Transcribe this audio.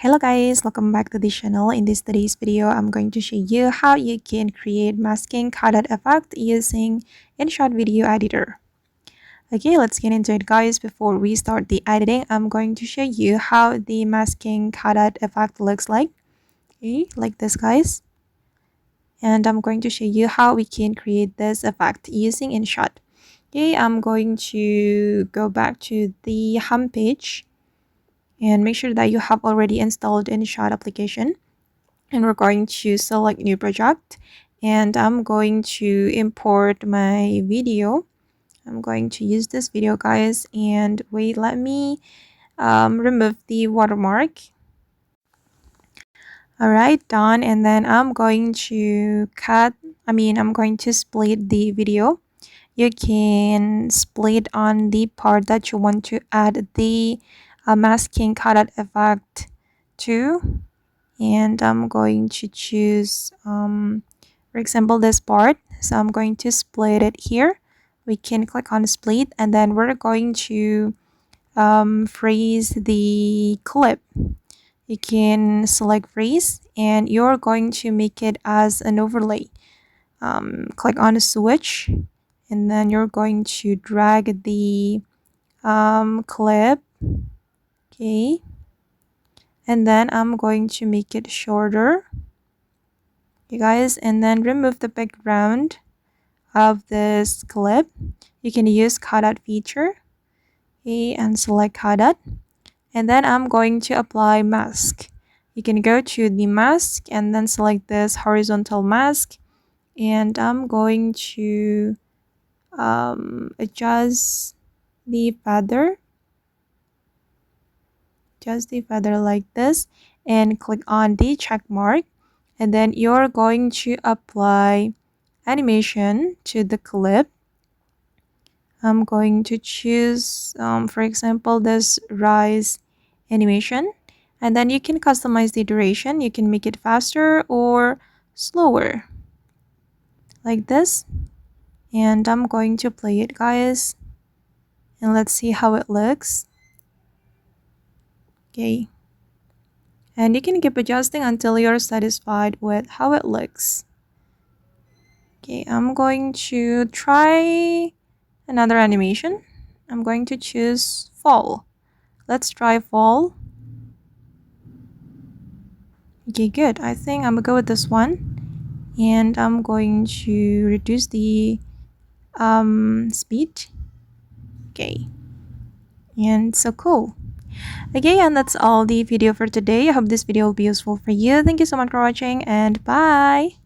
Hello guys, welcome back to the channel. In today's video, I'm going to show you how you can create masking cutout effect using InShot video editor. Okay, let's get into it guys. Before we start the editing, I'm going to show you how the masking cutout effect looks like. Okay, like this guys. And I'm going to show you how we can create this effect using InShot. Okay, I'm going to go back to the home page. And make sure that you have already installed InShot application. And we're going to select new project. And I'm going to import my video. I'm going to use this video, guys. And wait, let me remove the watermark. Alright, done. And then I'm going to I'm going to split the video. You can split on the part that you want to add the masking cutout effect to, and I'm going to choose for example this part. So I'm going to split it here. We can click on split, and then we're going to freeze the clip. You can select freeze, and you're going to make it as an overlay. Click on the switch, and then you're going to drag the clip. Okay, and then I'm going to make it shorter. Okay guys, and then remove the background of this clip. You can use cutout feature. Okay, and select cutout, and then I'm going to apply mask. You can go to the mask and then select this horizontal mask, and I'm going to adjust the feather like this, and click on the check mark, and then you're going to apply animation to the clip. I'm going to choose for example this rise animation, and then you can customize the duration. You can make it faster or slower like this, and I'm going to play it guys, and let's see how it looks. Okay, and you can keep adjusting until you're satisfied with how it looks. Okay, I'm going to try another animation. I'm going to choose fall. Let's try fall. Okay, good. I think I'm gonna go with this one, and I'm going to reduce the speed. Okay, and so cool. Okay, and that's all the video for today. I hope this video will be useful for you. Thank you so much for watching, and bye.